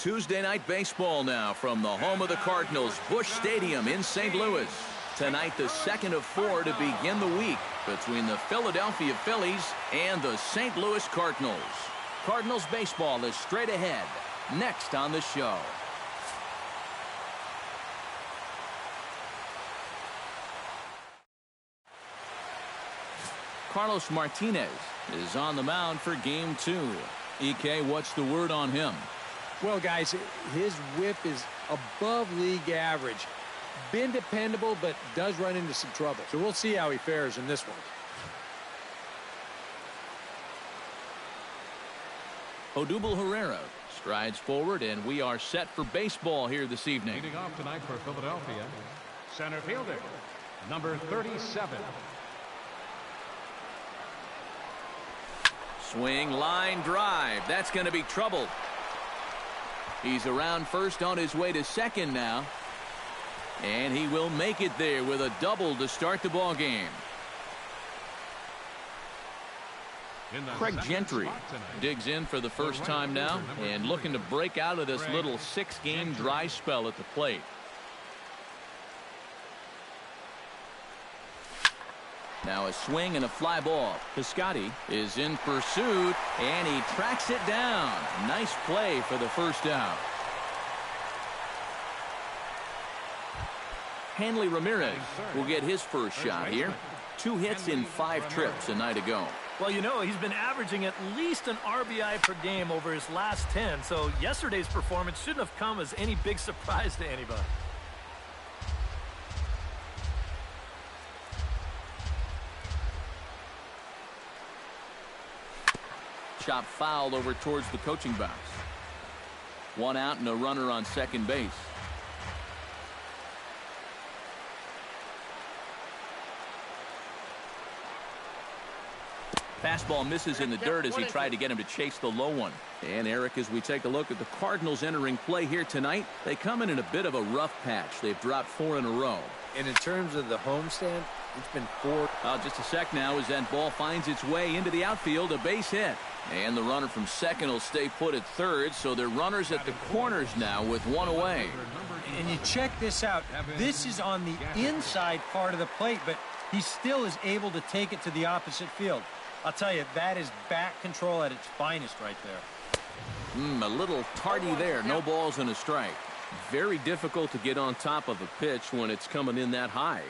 Tuesday night baseball now from the home of the Cardinals, Busch Stadium in St. Louis. Tonight, the second of 4 to begin the week between the Philadelphia Phillies and the St. Louis Cardinals. Cardinals baseball is straight ahead. Next on the show. Carlos Martinez is on the mound for game 2. EK, what's the word on him? Well, guys, his whip is above league average. Been dependable, but does run into some trouble. So we'll see how he fares in this one. Odubel Herrera strides forward, and we are set for baseball here this evening. Leading off tonight for Philadelphia, center fielder, number 37. Swing, line, drive. That's going to be trouble. He's around first on his way to second now. And he will make it there with a double to start the ball game. Craig Gentry digs in for the first time now and looking to break out of this little 6-game dry spell at the plate. Now a swing and a fly ball. Piscotty is in pursuit, and he tracks it down. Nice play for the first out. Hanley Ramirez will get his first shot here. 2 hits in 5 trips a night ago. Well, you know, he's been averaging at least an RBI per game over his last 10, so yesterday's performance shouldn't have come as any big surprise to anybody. Chop foul over towards the coaching box. 1 out and a runner on second base. Fastball misses in the dirt as he tried to get him to chase the low one. And Eric, as we take a look at the Cardinals entering play here tonight, they come in a bit of a rough patch. They've dropped 4 in a row. And in terms of the homestand, it's been 4. Just a sec now as that ball finds its way into the outfield, a base hit. And the runner from second will stay put at third, so they're runners at the corners now with 1 away. And you check this out. This is on the inside part of the plate, but he still is able to take it to the opposite field. I'll tell you, that is bat control at its finest right there. A little tardy there. No balls and a strike. Very difficult to get on top of a pitch when it's coming in that high.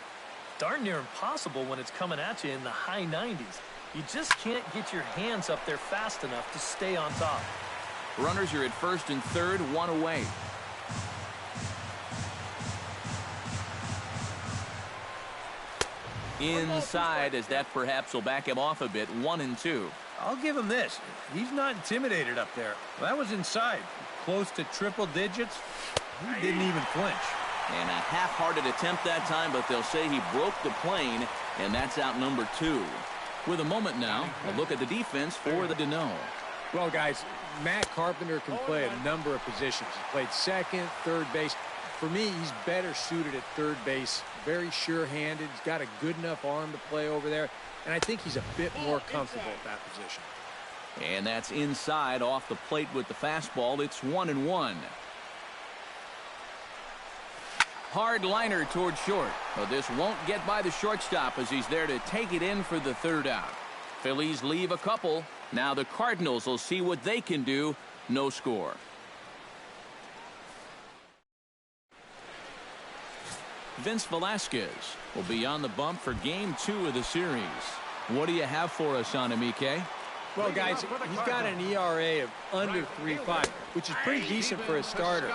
Darn near impossible when it's coming at you in the high 90s. You just can't get your hands up there fast enough to stay on top. Runners are at first and third, 1 away. Inside, as that perhaps will back him off a bit. 1-2. I'll give him this. He's not intimidated up there. Well, that was inside. Close to triple digits. He didn't even flinch. And a half-hearted attempt that time, but they'll say he broke the plane, and that's out number 2. With a moment now, a look at the defense for the Dano. Well, guys, Matt Carpenter can play a number of positions. He played second, third base. For me, he's better suited at third base. Very sure-handed. He's got a good enough arm to play over there. And I think he's a bit more comfortable at that position. And that's inside off the plate with the fastball. It's 1-1. Hard liner toward short. But this won't get by the shortstop as he's there to take it in for the third out. Phillies leave a couple. Now the Cardinals will see what they can do. No score. Vince Velasquez will be on the bump for game 2 of the series. What do you have for us on him, EK? Well, guys, he's got an ERA of under 3.5, which is pretty decent for a starter.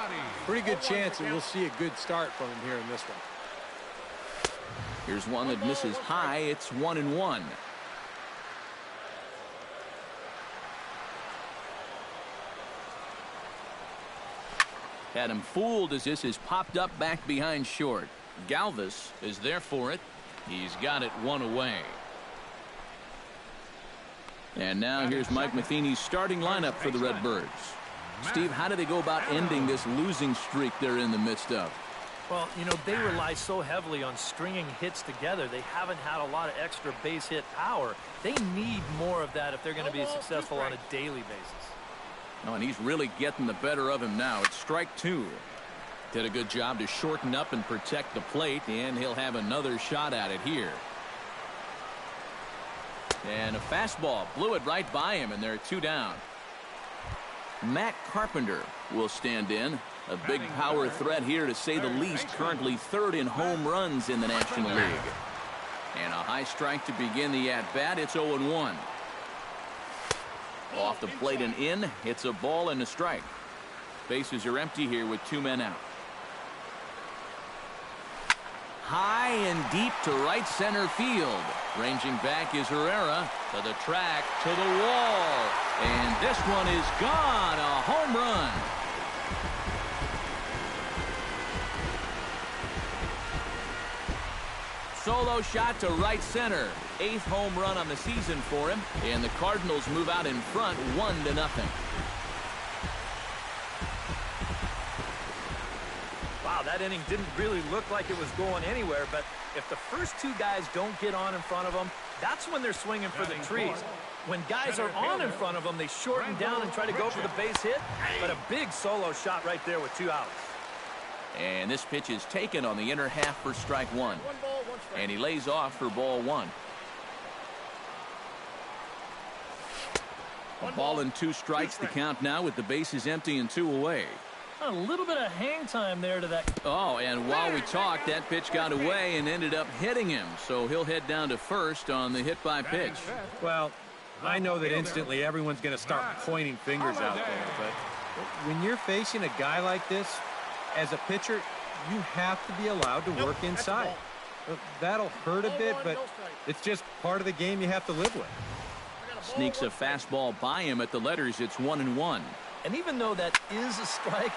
Pretty good chance that we'll see a good start from him here in this one. Here's one that misses high. It's 1-1. Had him fooled as this is popped up back behind short. Galvis is there for it. He's got it 1 away. And now here's Mike Matheny's starting lineup for the Redbirds. Steve, how do they go about ending this losing streak they're in the midst of? Well, you know, they rely so heavily on stringing hits together. They haven't had a lot of extra base hit power. They need more of that if they're going to be successful on a daily basis. Oh, and he's really getting the better of him now. It's strike two. Did a good job to shorten up and protect the plate, and he'll have another shot at it here. And a fastball blew it right by him, and they're two down. Matt Carpenter will stand in. A big power threat here, to say the least. Currently third in home runs in the National League. And a high strike to begin the at-bat. It's 0-1. Off the plate and in. It's a ball and a strike. Bases are empty here with two men out. High and deep to right center field. Ranging back is Herrera. To the track, to the wall. And this one is gone. A home run. Solo shot to right center. 8th home run on the season for him. And the Cardinals move out in front 1-0. Wow, that inning didn't really look like it was going anywhere, but if the first two guys don't get on in front of them, that's when they're swinging for the trees. When guys are on in front of them, they shorten down and try to go for the base hit, but a big solo shot right there with 2 outs. And this pitch is taken on the inner half for strike one. And he lays off for ball one. A ball and 2 strikes the count now with the bases empty and 2 away. A little bit of hang time there to that. Oh, and while we talked, that pitch got away and ended up hitting him. So he'll head down to first on the hit by pitch. Well, I know that instantly everyone's going to start pointing fingers out there, but when you're facing a guy like this, as a pitcher, you have to be allowed to work inside. That'll hurt a bit, but it's just part of the game you have to live with. Sneaks a fastball by him at the letters. It's 1-1. And even though that is a strike,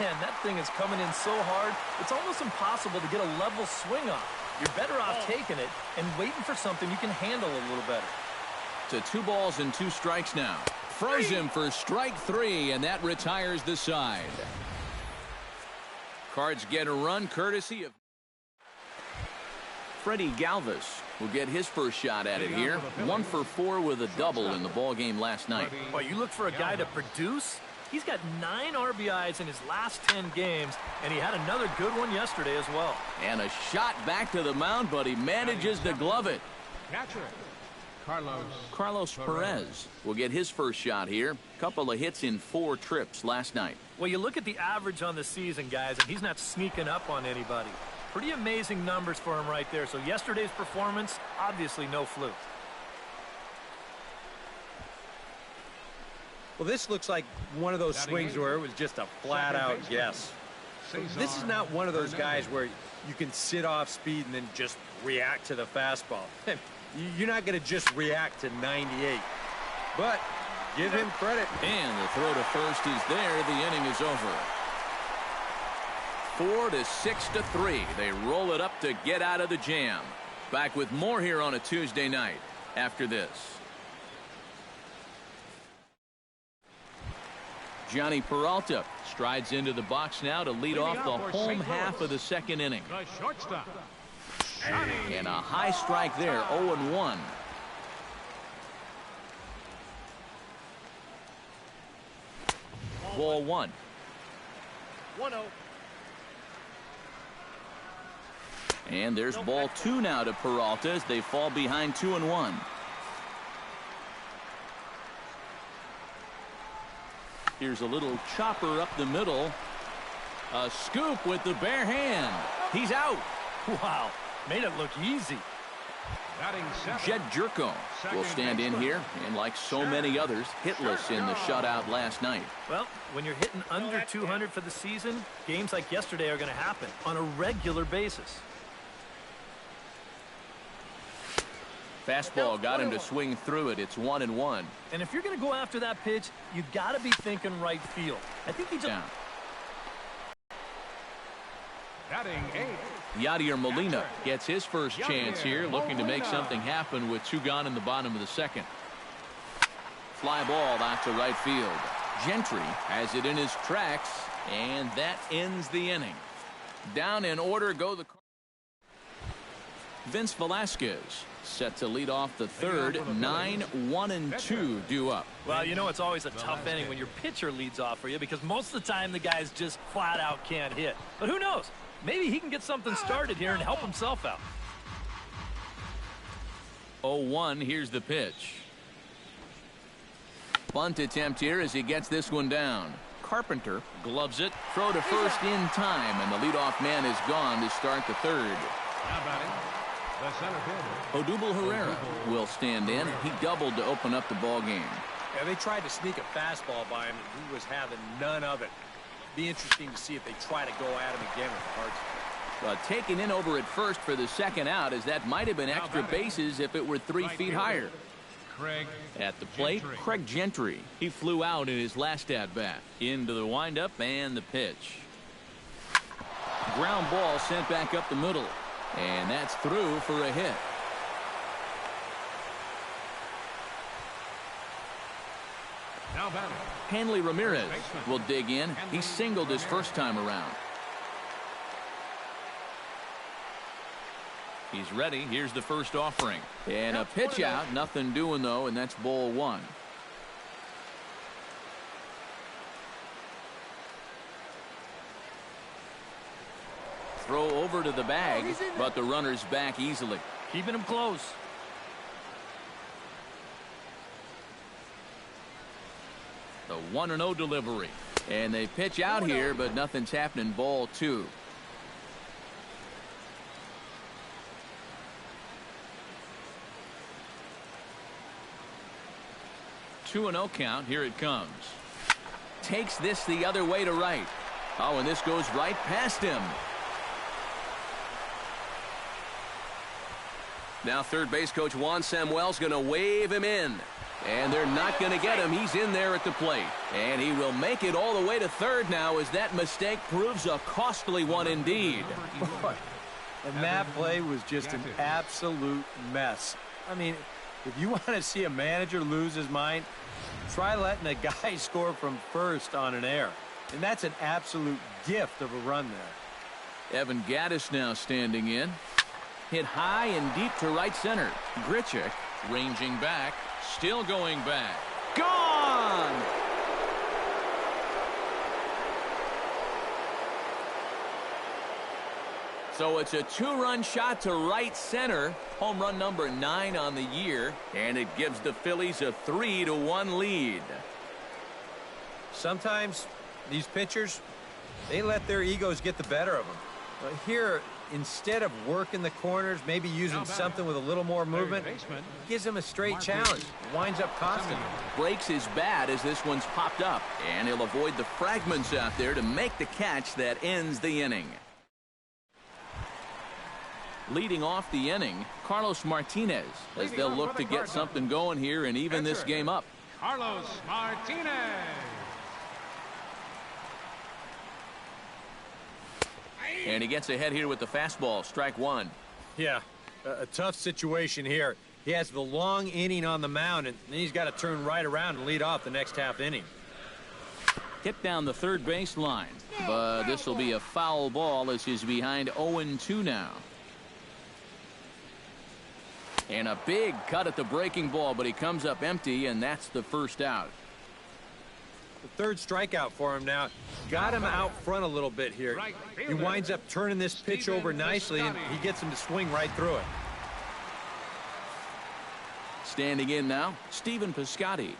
man, that thing is coming in so hard, it's almost impossible to get a level swing on. You're better off taking it and waiting for something you can handle a little better. To 2 balls and 2 strikes now. Froze him for strike 3, and that retires the side. Cards get a run courtesy of Freddie Galvis. Will get his first shot at it here. 1 for 4 with a double in the ball game last night. Well, you look for a guy to produce. He's got 9 RBIs in his last 10 games, and he had another good one yesterday as well. And a shot back to the mound, but he manages to glove it. Carlos Perez will get his first shot here. Couple of hits in 4 trips last night. Well, you look at the average on the season, guys, and he's not sneaking up on anybody. Pretty amazing numbers for him right there. So yesterday's performance, obviously no fluke. Well, this looks like one of those swings where it was just a flat-out guess. This is not one of those guys where you can sit off speed and then just react to the fastball. You're not going to just react to 98. But give him credit. And the throw to first is there. The inning is over. 4-6-3. They roll it up to get out of the jam. Back with more here on a Tuesday night after this. Johnny Peralta strides into the box now to lead off the home half of the second inning. And a high strike there, 0-1. Ball 1. 1-0. And there's ball 2 now to Peralta as they fall behind 2-1. Here's a little chopper up the middle. A scoop with the bare hand. He's out. Wow, made it look easy. Jed Jerko will stand in here, and like so many others, hitless in the shutout last night. Well, when you're hitting under 200 for the season, games like yesterday are going to happen on a regular basis. Fastball got him to swing through it. It's 1-1. And if you're going to go after that pitch, you got to be thinking right field. I think he just... Down. Yadier Molina gets his first chance here, looking to make something happen with 2 gone in the bottom of the second. Fly ball out to right field. Gentry has it in his tracks, and that ends the inning. Down in order go the... Vince Velasquez set to lead off the third. 9, 1, and 2 due up. Well, you know, it's always a tough inning when your pitcher leads off for you because most of the time the guys just flat out can't hit. But who knows? Maybe he can get something started here and help himself out. 0-1. Here's the pitch. Bunt attempt here as he gets this one down. Carpenter gloves it. Throw to first in time, and the leadoff man is gone to start the third. Now batting, the center fielder. Odubel Herrera will stand in. He doubled to open up the ball game. Yeah, they tried to sneak a fastball by him, and he was having none of it. Be interesting to see if they try to go at him again with the hard spot. But taken in over at first for the second out, as that might have been extra bases if it were 3 feet higher. Craig At the plate, Gentry. Craig Gentry. He flew out in his last at-bat. Into the windup and the pitch. Ground ball sent back up the middle. And that's through for a hit. Now batting, Hanley Ramirez will dig in. He singled his first time around. He's ready. Here's the first offering. And a pitch out. Nothing doing, though, and that's ball 1. Throw over to the bag, but the runner's back easily. Keeping him close. The 1-0 delivery. And they pitch out here, but nothing's happening. Ball 2. Two and 0 count. Here it comes. Takes this the other way to right. Oh, and this goes right past him. Now third base coach Juan Samuel's going to wave him in. And they're not going to get him. He's in there at the plate. And he will make it all the way to third now as that mistake proves a costly one indeed. And that play was just an absolute mess. I mean, if you want to see a manager lose his mind, try letting a guy score from first on an error. And that's an absolute gift of a run there. Evan Gattis now standing in. Hit high and deep to right center. Grichuk ranging back. Still going back. Gone! So it's a 2-run shot to right center. Home run number 9 on the year. And it gives the Phillies a 3-1 lead. Sometimes these pitchers, they let their egos get the better of them. But here, instead of working the corners, maybe using something with a little more movement, gives him a straight challenge. It winds up costing him. Breaks his bat as this one's popped up. And he'll avoid the fragments out there to make the catch that ends the inning. Leading off the inning, Carlos Martinez, as they'll look to get something going here and even this game up. Carlos Martinez. And he gets ahead here with the fastball. Strike 1. Yeah, a tough situation here. He has the long inning on the mound, and then he's got to turn right around and lead off the next half inning. Hit down the third base line. But this will be a foul ball as he's behind 0-2 now. And a big cut at the breaking ball, but he comes up empty, and that's the first out. The third strikeout for him now. Got him out front a little bit here. He winds up turning this pitch over nicely, and he gets him to swing right through it. Standing in now, Stephen Piscotty.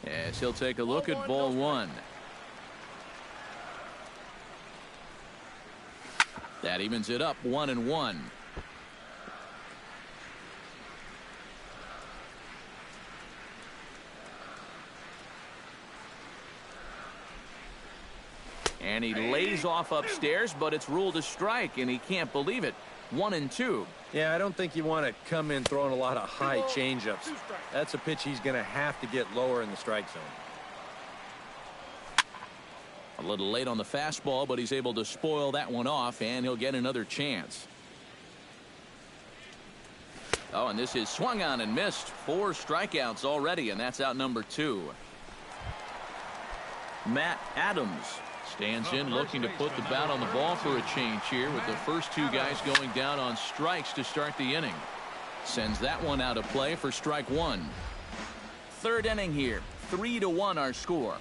As he'll take a look at ball 1. That evens it up 1-1. And he lays off upstairs, but it's ruled a strike, and he can't believe it. 1-2. Yeah, I don't think you want to come in throwing a lot of high changeups. That's a pitch he's going to have to get lower in the strike zone. A little late on the fastball, but he's able to spoil that one off, and he'll get another chance. Oh, and this is swung on and missed. 4 strikeouts already, and that's out number 2. Matt Adams Stands in, looking to put the bat on the ball for a change here, with the first two guys going down on strikes to start the inning. Sends that one out of play for strike one. Third inning here. 3-1 our score.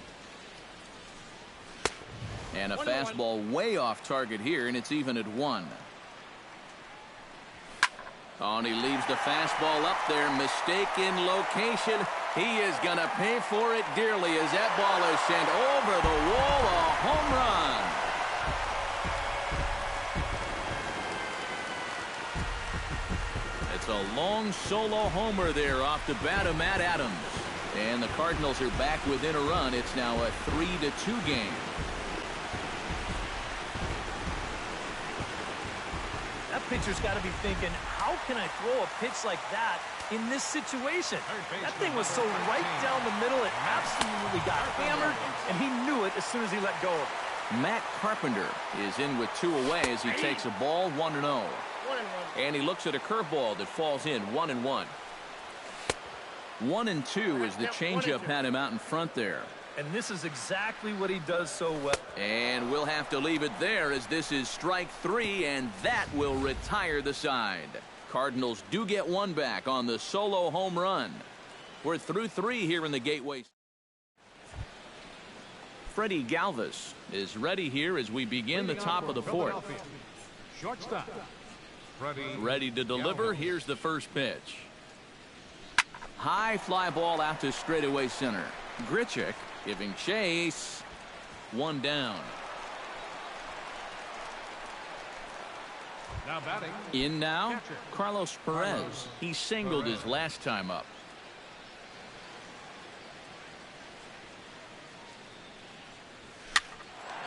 And a fastball way off target here, and it's even at 1. Oh, and he leaves the fastball up there. Mistaken location. He is going to pay for it dearly as that ball is sent over the wall. A home run. It's a long solo homer there off the bat of Matt Adams. And the Cardinals are back within a run. It's now a 3-2 game. That pitcher's got to be thinking, how can I throw a pitch like that in this situation? That thing was so right down the middle, it absolutely got hammered, and he knew it as soon as he let go of it. Matt Carpenter is in with 2 away as he takes a ball 1-0. And he looks at a curveball that falls in 1-1. 1-2 as the changeup had him out in front there. And this is exactly what he does so well. And we'll have to leave it there as this is strike 3, and that will retire the side. Cardinals do get one back on the solo home run. We're through 3 here in the Gateway. Freddie Galvis is ready here as we begin the top of the 4th. Shortstop. Ready to deliver. Here's the first pitch. High fly ball out to straightaway center. Grichuk giving chase. 1 down. Now batting. In now, Carlos Perez. He singled his last time up.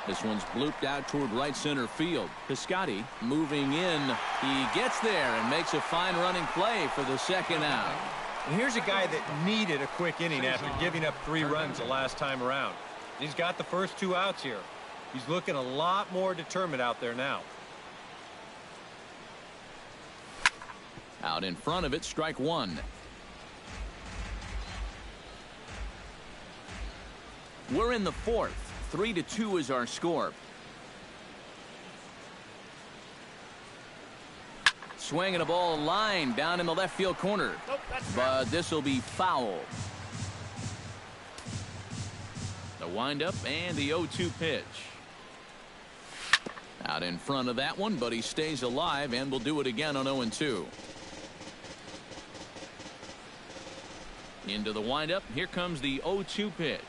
This one's blooped out toward right center field. Piscotty moving in. He gets there and makes a fine running play for the second out. And here's a guy that needed a quick inning after giving up 3 runs the last time around. He's got the first 2 outs here. He's looking a lot more determined out there now. Out in front of it, strike 1. We're in the 4th. 3-2 is our score. Swinging a ball line down in the left field corner. But this will be foul. The windup and the 0-2 pitch. Out in front of that one, but he stays alive and will do it again on 0-2. Into the windup. Here comes the 0-2 pitch.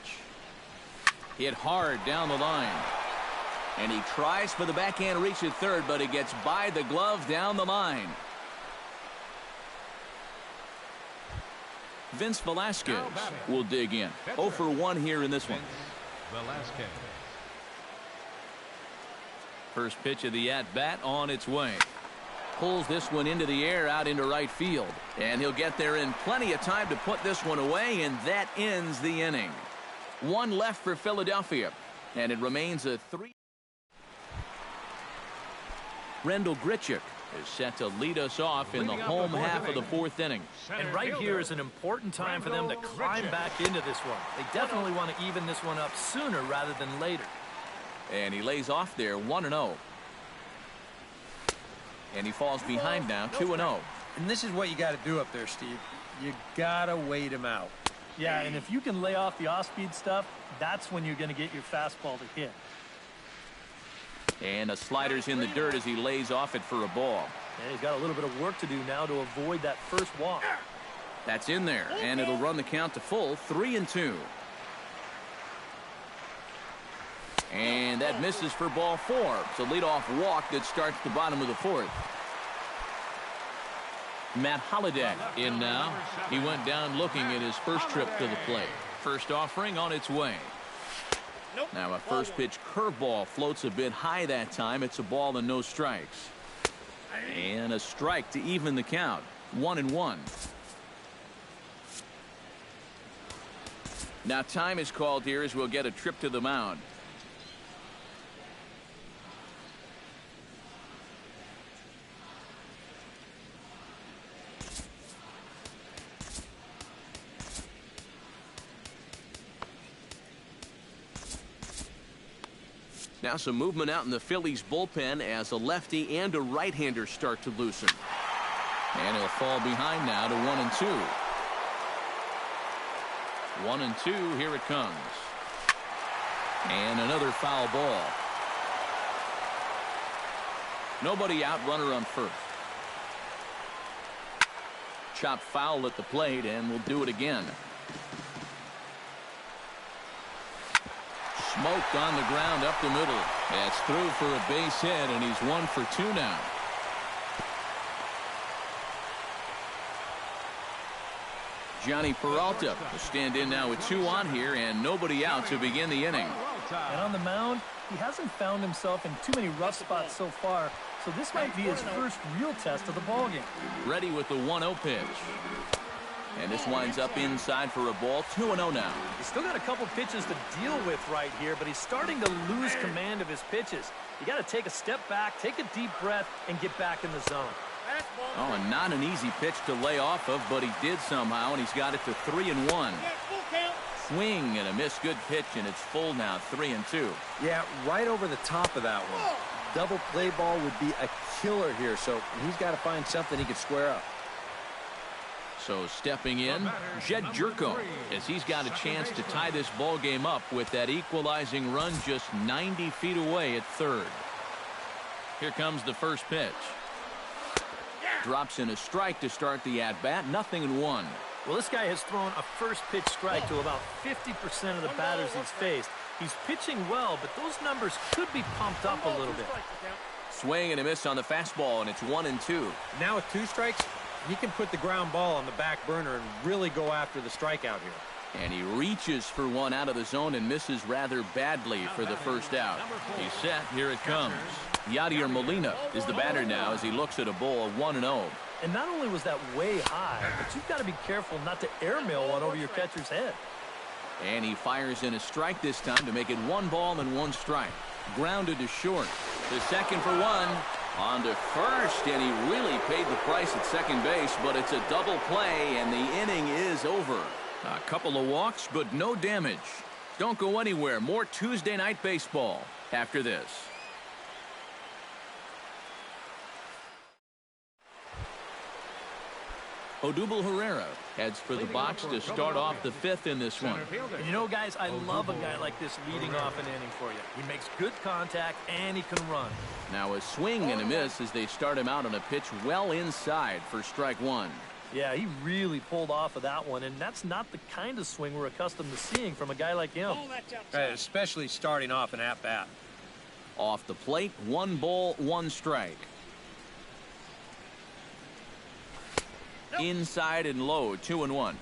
Hit hard down the line. And he tries for the backhand reach at third, but it gets by the glove down the line. Vince Velasquez will dig in. 0 for 1 here in this one. Velasquez. First pitch of the at-bat on its way. Pulls this one into the air out into right field. And he'll get there in plenty of time to put this one away, and that ends the inning. 1 left for Philadelphia, and it remains a 3. Rendell Grichuk is set to lead us off in the home half of the 4th inning. And right here is an important time for them to climb back into this one. They definitely want to even this one up sooner rather than later. And he lays off there 1-0. And he falls behind now 2-0. And this is what you got to do up there, Steve. You got to wait him out. Yeah, and if you can lay off the off-speed stuff, that's when you're going to get your fastball to hit. And a slider's in the dirt as he lays off it for a ball. And he's got a little bit of work to do now to avoid that first walk. That's in there, and it'll run the count to full 3-2. And that misses for ball 4. It's a leadoff walk that starts the bottom of the 4th. Matt Holliday in now. He went down looking at his first trip to the plate. First offering on its way. Now a first pitch curveball floats a bit high that time. It's a ball and no strikes. And a strike to even the count. 1-1. Now time is called here as we'll get a trip to the mound. Now some movement out in the Phillies bullpen as a lefty and a right-hander start to loosen. And he'll fall behind now to 1-2. 1-2, here it comes. And another foul ball. Nobody out, runner on first. Chopped foul at the plate, and we'll do it again. Smoked on the ground up the middle. That's through for a base hit, and he's 1 for 2 now. Johnny Peralta will stand in now with 2 on here and nobody out to begin the inning. And on the mound, he hasn't found himself in too many rough spots so far, so this might be his first real test of the ballgame. Ready with the 1-0 pitch. And this winds up inside for a ball. 2-0 now. He's still got a couple pitches to deal with right here, but he's starting to lose command of his pitches. You got to take a step back, take a deep breath, and get back in the zone. Oh, and not an easy pitch to lay off of, but he did somehow, and he's got it to 3-1. Swing and a miss. Good pitch, and it's full now. 3-2. Yeah, right over the top of that one. Double play ball would be a killer here, so he's got to find something he can square up. So stepping in, Jed Jerko, as he's got a chance to tie this ball game up with that equalizing run just 90 feet away at third. Here comes the first pitch. Drops in a strike to start the at-bat. 0-1. Well, this guy has thrown a first pitch strike to about 50% of the batters he's faced. He's pitching well, but those numbers could be pumped up a little bit. Swing and a miss on the fastball, and it's 1-2. Now with 2 strikes, he can put the ground ball on the back burner and really go after the strikeout here. And he reaches for one out of the zone and misses rather badly for the first out. He's set. Here it comes. Yadier Molina is the batter now as he looks at a ball of 1-0. And not only was that way high, but you've got to be careful not to airmail one over your catcher's head. And he fires in a strike this time to make it 1 ball and 1 strike. Grounded to short. The second for 1. On to first, and he really paid the price at second base, but it's a double play, and the inning is over. A couple of walks, but no damage. Don't go anywhere. More Tuesday night baseball after this. Odubel Herrera heads for the box to start off the 5th in this one. And you know, guys, I love a guy like this leading off an inning for you. He makes good contact, and he can run. Now a swing and a miss as they start him out on a pitch well inside for strike 1. Yeah, he really pulled off of that one, and that's not the kind of swing we're accustomed to seeing from a guy like him. Especially starting off an at-bat. Off the plate, 1 ball, 1 strike. Inside and low, 2-1.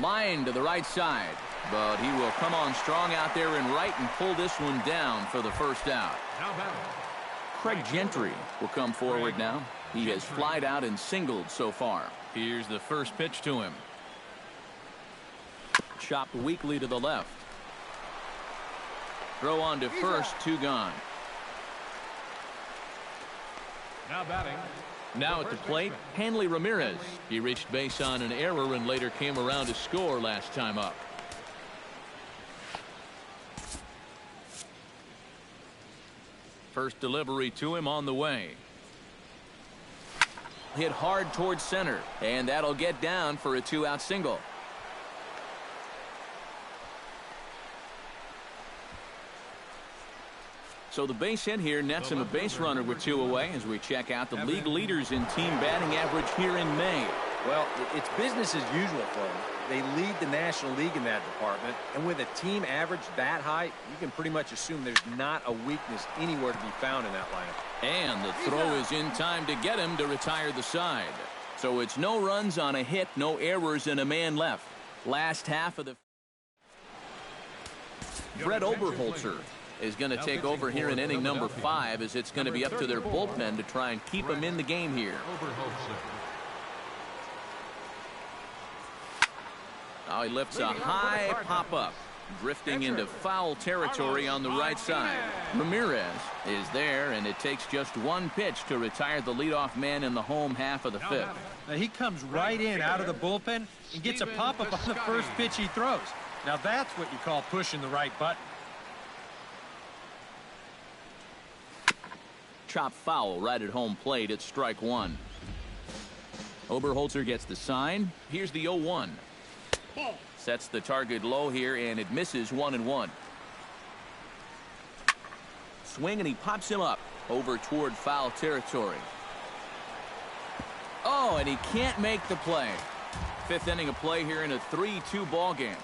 Line to the right side, but he will come on strong out there in right and pull this one down for the first out. Craig Gentry will come forward now. He has flied out and singled so far. Here's the first pitch to him. Chopped weakly to the left. Throw on to first, 2 gone. Now batting. Now at the plate, Hanley Ramirez. He reached base on an error and later came around to score last time up. First delivery to him on the way. Hit hard towards center, and that'll get down for a 2-out single. So the base hit here nets him a base runner with 2 away as we check out the league leaders in team batting average here in May. Well, it's business as usual for them. They lead the National League in that department, and with a team average that high, you can pretty much assume there's not a weakness anywhere to be found in that lineup. And the throw is in time to get him to retire the side. So it's no runs on a hit, no errors, and a man left. Last half of the... Brett Oberholzer is going to take over here in inning number 5 as it's going to be up to their bullpen to try and keep him in the game here. Now he lifts a high pop-up. Drifting into foul territory on the right side. Ramirez is there, and it takes just one pitch to retire the leadoff man in the home half of the fifth. Now he comes right in out of the bullpen and gets a pop-up on the first pitch he throws. Now that's what you call pushing the right button. Chop foul right at home plate. It's strike one. Oberholzer gets the sign. Here's the 0-1. Sets the target low here, and it misses 1-1. Swing, and he pops him up over toward foul territory. Oh, and he can't make the play. Fifth inning of play here in a 3-2 ball game.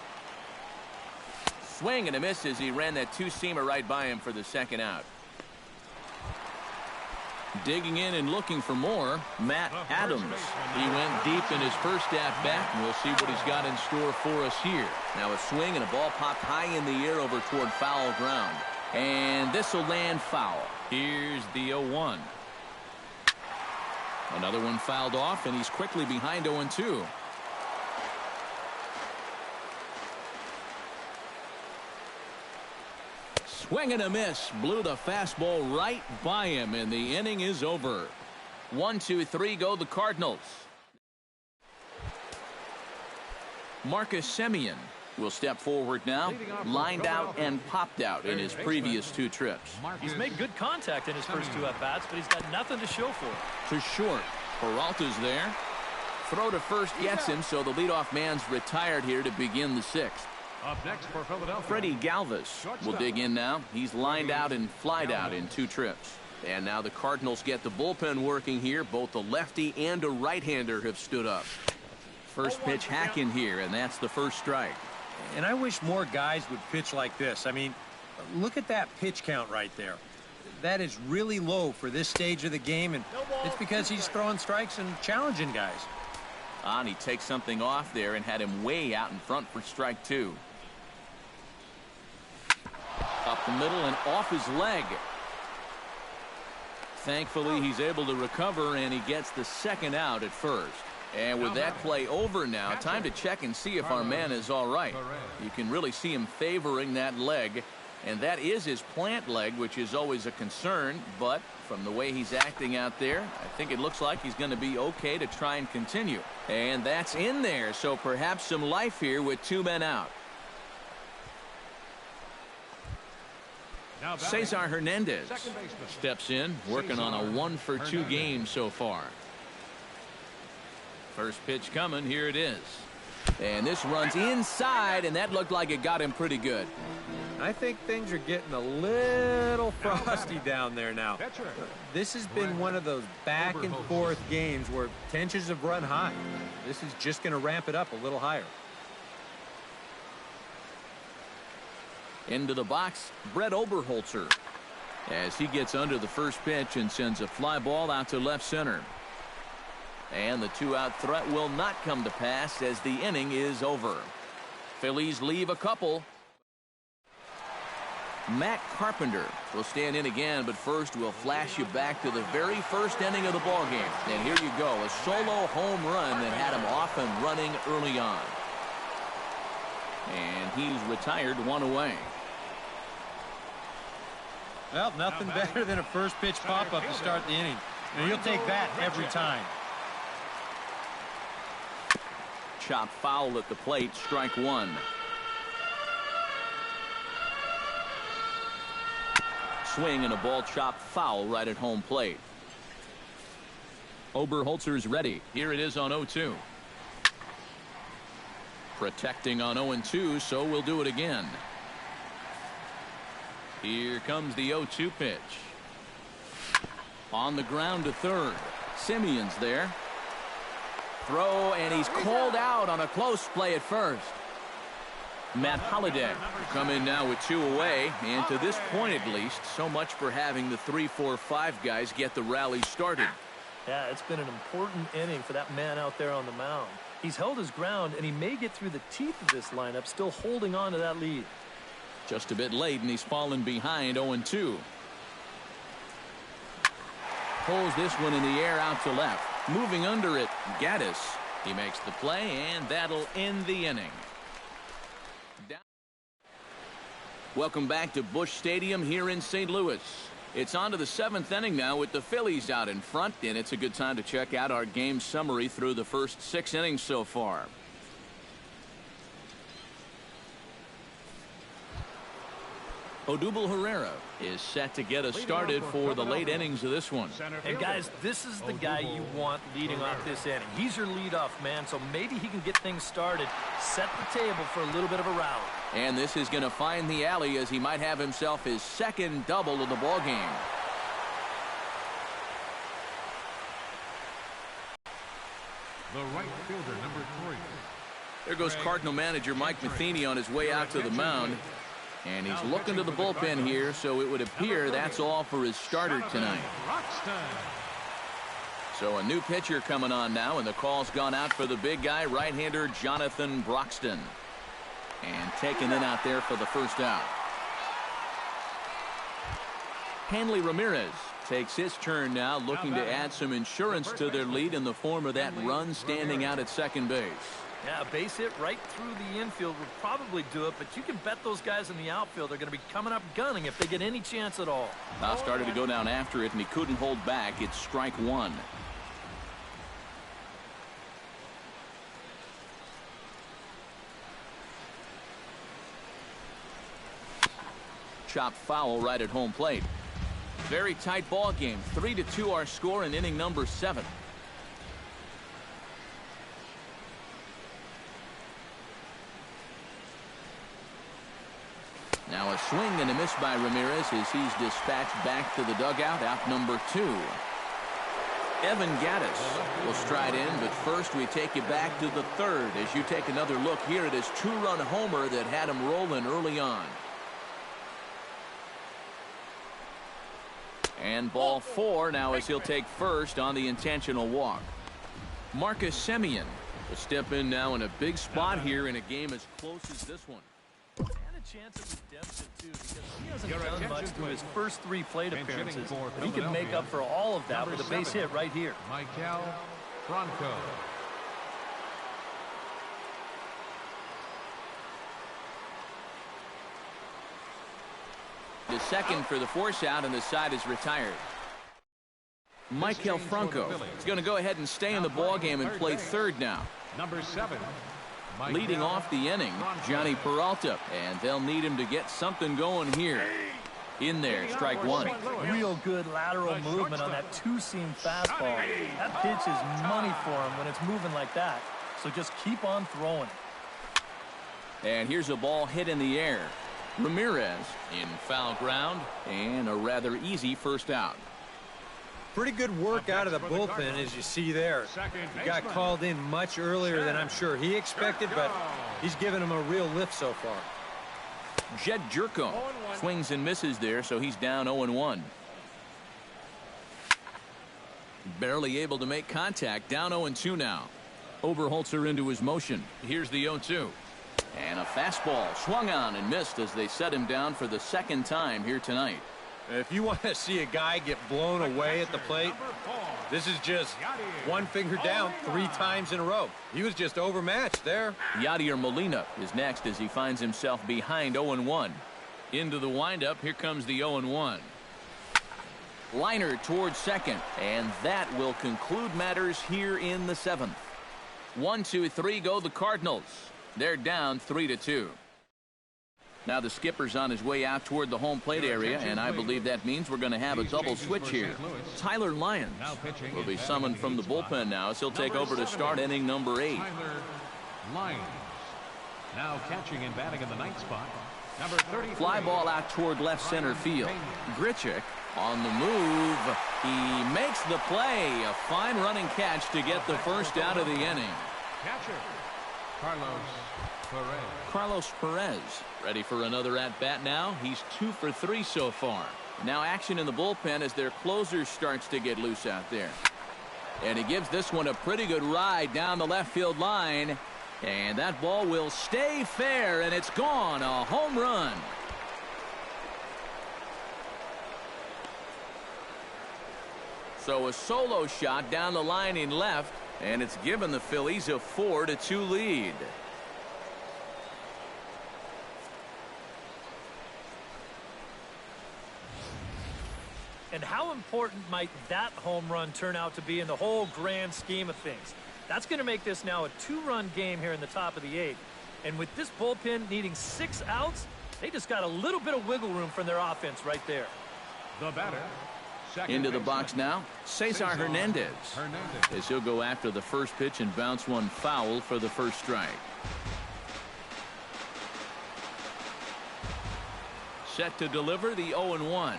Swing and a miss as he ran that two-seamer right by him for the second out. Digging in and looking for more, Matt Adams. He went deep in his first at-bat, and we'll see what he's got in store for us here. Now a swing and a ball popped high in the air over toward foul ground. And this will land foul. Here's the 0-1. Another one fouled off, and he's quickly behind 0-2. Swing and a miss. Blew the fastball right by him, and the inning is over. 1-2-3 go the Cardinals. Marcus Semien will step forward now. Lined out and popped out in his previous two trips. He's made good contact in his first two at-bats, but he's got nothing to show for it. To short. Peralta's there. Throw to first gets him, so the leadoff man's retired here to begin the sixth. Up next for Philadelphia, Freddie Galvis will dig in now. He's lined out and flied out in two trips. And now the Cardinals get the bullpen working here. Both a lefty and a right-hander have stood up. First pitch hack in here, and that's the first strike. And I wish more guys would pitch like this. I mean, look at that pitch count right there. That is really low for this stage of the game, and it's because he's throwing strikes and challenging guys. And he takes something off there and had him way out in front for strike two. Up the middle and off his leg. Thankfully, he's able to recover, and he gets the second out at first. And with that play over now, time to check and see if our man is all right. You can really see him favoring that leg, and that is his plant leg, which is always a concern. But from the way he's acting out there, I think it looks like he's going to be okay to try and continue. And that's in there, so perhaps some life here with two men out. Cesar Hernandez steps in, working on a 1-for-2 game so far. First pitch coming. Here it is. And this runs inside, and that looked like it got him pretty good. I think things are getting a little frosty down there now. This has been one of those back-and-forth games where tensions have run high. This is just going to ramp it up a little higher. Into the box, Brett Oberholzer, as he gets under the first pitch and sends a fly ball out to left center. And the two-out threat will not come to pass as the inning is over. Phillies leave a couple. Matt Carpenter will stand in again, but first we'll flash you back to the very first inning of the ballgame. And here you go, a solo home run that had him off and running early on. And he's retired one away. Well, nothing better than a first pitch pop-up to start the inning. And you'll take that every time. Chop foul at the plate, strike one. Swing and a ball chopped foul right at home plate. Oberholzer's ready. Here it is on 0-2. Protecting on 0-2, so we'll do it again. Here comes the 0-2 pitch. On the ground to third. Semien's there. Throw, and he's called out on a close play at first. Matt Holliday will come in now with two away, and to this point at least, so much for having the 3-4-5 guys get the rally started. Yeah, it's been an important inning for that man out there on the mound. He's held his ground, and he may get through the teeth of this lineup, still holding on to that lead. Just a bit late, and he's fallen behind 0-2. Pulls this one in the air out to left. Moving under it, Gaddis. He makes the play, and that'll end the inning. Welcome back to Busch Stadium here in St. Louis. It's on to the 7th inning now with the Phillies out in front, and it's a good time to check out our game summary through the first 6 innings so far. Odubel Herrera is set to get us started for the late innings of this one. And guys, this is the guy you want leading off this inning. He's your leadoff man, so maybe he can get things started, set the table for a little bit of a rally. And this is going to find the alley as he might have himself his second double of the ball game. The right fielder, number 3. There goes Cardinal manager Mike Matheny on his way out to the mound. And he's looking to the bullpen here, so it would appear that's all for his starter tonight. So a new pitcher coming on now, and the call's gone out for the big guy, right-hander Jonathan Broxton. And taken in out there for the first out. Hanley Ramirez takes his turn now, looking to add some insurance to their lead in the form of that run standing out at second base. Yeah, a base hit right through the infield would probably do it, but you can bet those guys in the outfield are going to be coming up gunning if they get any chance at all. Now started to go down after it, and he couldn't hold back. It's strike one. Chopped foul right at home plate. Very tight ball game. 3-2 our score in inning number 7. Now a swing and a miss by Ramirez as he's dispatched back to the dugout, out number 2. Evan Gattis will stride in, but first we take you back to the 3rd as you take another look here at his 2-run homer that had him rolling early on. And ball 4 now as he'll take first on the intentional walk. Marcus Semien will step in now in a big spot here in a game as close as this one. Chance of redemption too, because he hasn't done much through his first 3 plate appearances. He can make up for all of that with a base hit right here. Michael Franco. The second for the force out, and the side is retired. Michael Franco is going to go ahead and stay in the ball game and play third now. Number 7. Leading off the inning, Johnny Peralta, and they'll need him to get something going here. In there, strike one. Real good lateral movement on that 2-seam fastball. That pitch is money for him when it's moving like that. So just keep on throwing it. And here's a ball hit in the air. Ramirez in foul ground, and a rather easy first out. Pretty good work out of the bullpen, as you see there. He got called in much earlier than I'm sure he expected, but he's given him a real lift so far. Jed Jerko swings and misses there, so he's down 0-1. Barely able to make contact, down 0-2 now. Oberholzer into his motion. Here's the 0-2. And a fastball swung on and missed as they set him down for the second time here tonight. If you want to see a guy get blown away at the plate, this is just one finger down 3 times in a row. He was just overmatched there. Yadier Molina is next as he finds himself behind 0-1. Into the windup, here comes the 0-1. Liner towards second, and that will conclude matters here in the 7th. 1-2-3 go the Cardinals. They're down 3-2. Now the skipper's on his way out toward the home plate area, and I believe that means we're going to have a double switch here. Tyler Lyons will be summoned from the bullpen now as he'll take over to start inning number 8. Tyler Lyons. Now catching and batting in the 9th spot. Number 30. Fly ball out toward left center field. Grichuk on the move. He makes the play. A fine running catch to get the first out of the inning. Catcher Carlos Perez ready for another at-bat now. He's 2 for 3 so far. Now action in the bullpen as their closer starts to get loose out there. And he gives this one a pretty good ride down the left field line. And that ball will stay fair, and it's gone. A home run. So a solo shot down the line in left, and it's given the Phillies a 4-2 lead. And how important might that home run turn out to be in the whole grand scheme of things? That's going to make this now a 2-run game here in the top of the 8th. And with this bullpen needing 6 outs, they just got a little bit of wiggle room from their offense right there. The batter. Into the box now, Cesar Hernandez. As he'll go after the first pitch and bounce one foul for the first strike. Set to deliver the 0-1.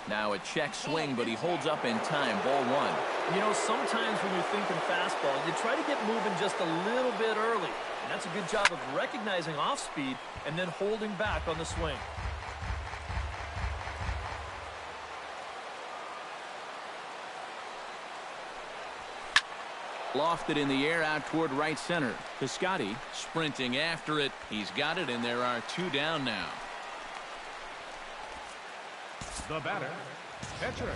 Now a check swing, but he holds up in time. Ball 1. You know, sometimes when you're thinking fastball, you try to get moving just a little bit early. And that's a good job of recognizing off speed and then holding back on the swing. Lofted in the air out toward right center. Piscotty sprinting after it. He's got it, and there are 2 down now. The batter. Pitcher.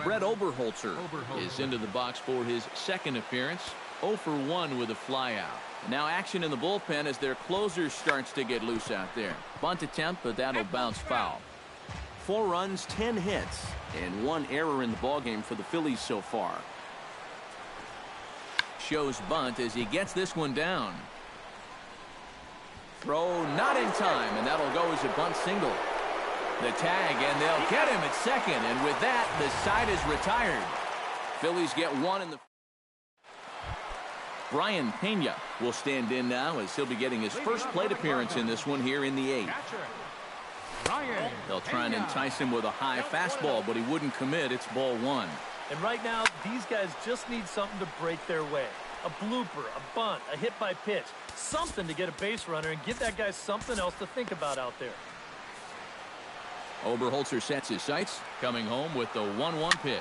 Brett Oberholzer is into the box for his second appearance. 0 for 1 with a flyout. Now action in the bullpen as their closer starts to get loose out there. Bunt attempt, but that'll bounce foul. 4 runs, 10 hits, and 1 error in the ballgame for the Phillies so far. Shows bunt as he gets this one down. Throw not in time, and that'll go as a bunt single. The tag, and they'll get him at second, and with that, the side is retired. Phillies get 1 in the... Brian Pena will stand in now as he'll be getting his first plate appearance in this one here in the 8th. They'll try and entice him with a high fastball, but he wouldn't commit. It's ball 1. And right now, these guys just need something to break their way. A blooper, a bunt, a hit by pitch. Something to get a base runner and give that guy something else to think about out there. Oberholzer sets his sights, coming home with the 1-1 pitch.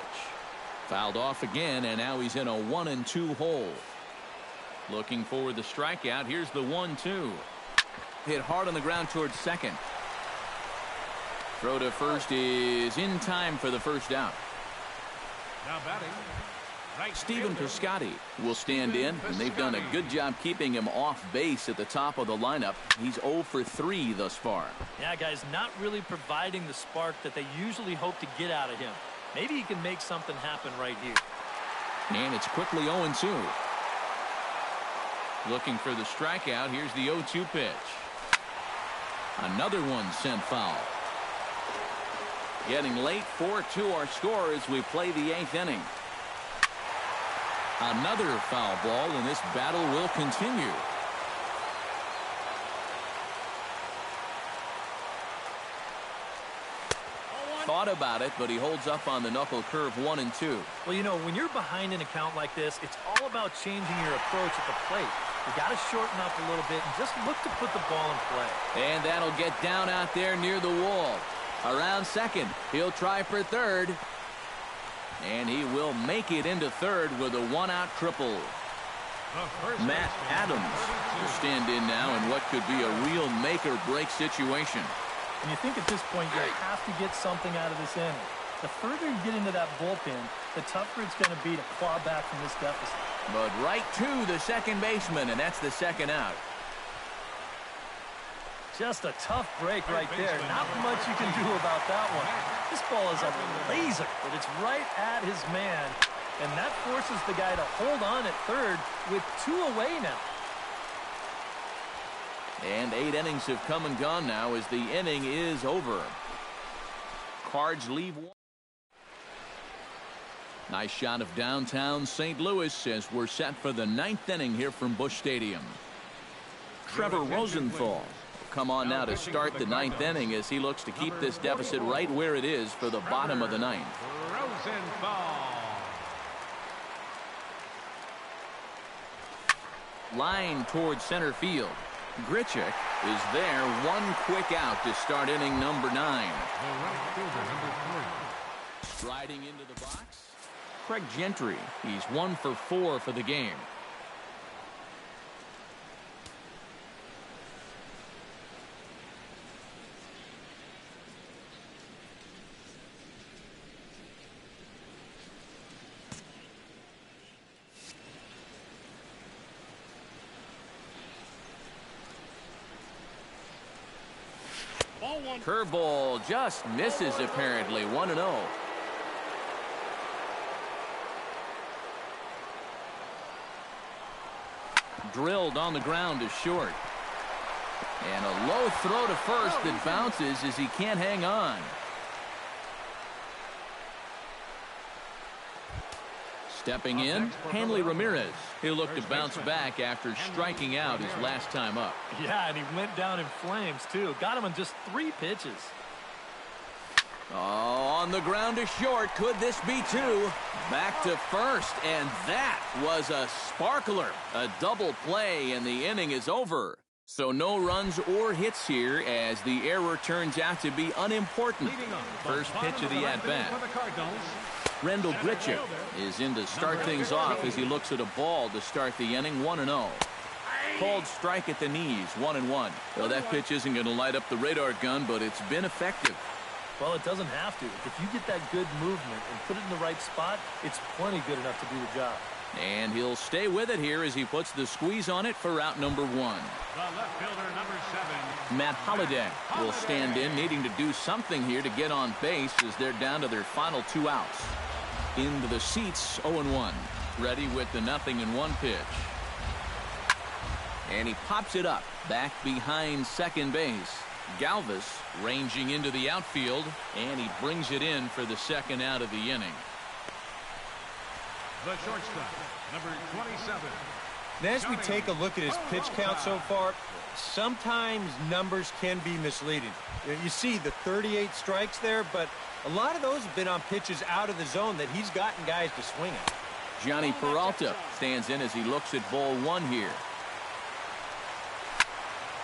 Fouled off again, and now he's in a 1-2 hole. Looking for the strikeout. Here's the 1-2. Hit hard on the ground towards second. Throw to first is in time for the first out. Now batting. Stephen Piscotty will stand in, and they've done a good job keeping him off base at the top of the lineup. He's 0 for 3 thus far. Yeah, guys, not really providing the spark that they usually hope to get out of him. Maybe he can make something happen right here. And it's quickly 0-2. Looking for the strikeout. Here's the 0-2 pitch. Another one sent foul. Getting late, 4-2 our score as we play the 8th inning. Another foul ball, and this battle will continue. Thought about it, but he holds up on the knuckle curve 1-2. Well, you know, when you're behind an account like this, it's all about changing your approach at the plate. You got to shorten up a little bit and just look to put the ball in play. And that'll get down out there near the wall. Around second, he'll try for third. And he will make it into third with a 1-out triple. Matt Adams will stand in now in what could be a real make-or-break situation. And you think at this point you have to get something out of this inning. The further you get into that bullpen, the tougher it's going to be to claw back from this deficit. But right to the second baseman, and that's the second out. Just a tough break right there. Not much you can do about that one. This ball is a laser, but it's right at his man. And that forces the guy to hold on at third with 2 away now. And 8 innings have come and gone now as the inning is over. Cards leave 1. Nice shot of downtown St. Louis as we're set for the 9th inning here from Busch Stadium. Trevor Rosenthal come on now to start the 9th inning as he looks to keep this deficit right where it is for the bottom of the 9th. Rosenthal. Line towards center field. Grichuk is there. 1 quick out to start inning number 9. The right fielder, number 3. Striding into the box, Craig Gentry. He's 1 for 4 for the game. Ball one. Curveball just misses apparently. 1-0. Drilled on the ground is short. And a low throw to first that bounces as he can't hang on. Stepping in, Hanley Ramirez. He'll look to bounce back after striking out his last time up. Yeah, and he went down in flames, too. Got him in just 3 pitches. Oh, on the ground is short. Could this be 2? Back to first, and that was a sparkler. A double play, and the inning is over. So no runs or hits here as the error turns out to be unimportant. First pitch of the at-bat. Rendell Gritchick is in to start things off as he looks at a ball to start the inning. 1-0. Called strike at the knees. 1-1. Well, that pitch isn't going to light up the radar gun, but it's been effective. Well, it doesn't have to. If you get that good movement and put it in the right spot, it's plenty good enough to do the job. And he'll stay with it here as he puts the squeeze on it for out number 1. The left fielder, number 7. Matt Holliday will stand in, needing to do something here to get on base as they're down to their final 2 outs. Into the seats, 0-1. Ready with the 0-1 pitch. And he pops it up, back behind second base. Galvis ranging into the outfield, and he brings it in for the second out of the inning. The shortstop, number 27. And as we take a look at his pitch count so far, sometimes numbers can be misleading. You see the 38 strikes there, but a lot of those have been on pitches out of the zone that he's gotten guys to swing at. Johnny Peralta stands in as he looks at ball 1 here.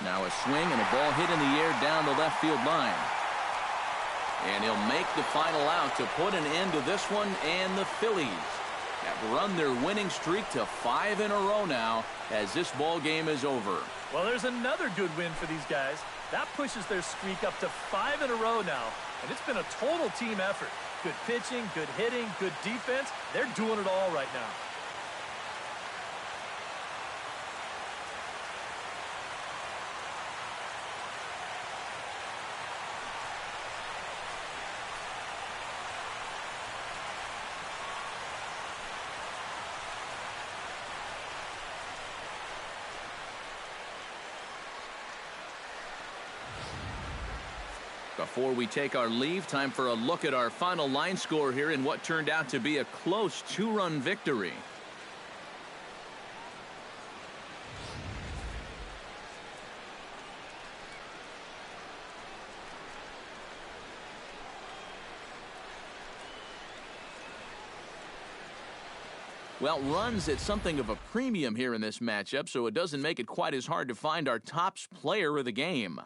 Now a swing and a ball hit in the air down the left field line. And he'll make the final out to put an end to this one, and the Phillies have run their winning streak to 5 in a row now as this ball game is over. Well, there's another good win for these guys. That pushes their streak up to 5 in a row now, and it's been a total team effort. Good pitching, good hitting, good defense. They're doing it all right now. Before we take our leave, time for a look at our final line score here in what turned out to be a close 2-run victory. Well, runs at something of a premium here in this matchup, so it doesn't make it quite as hard to find our top player of the game.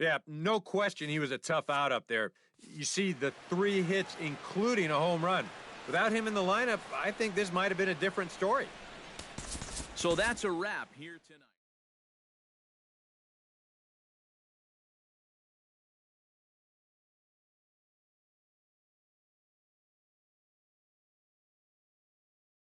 Yeah, no question he was a tough out up there. You see the 3 hits, including a home run. Without him in the lineup, I think this might have been a different story. So that's a wrap here tonight.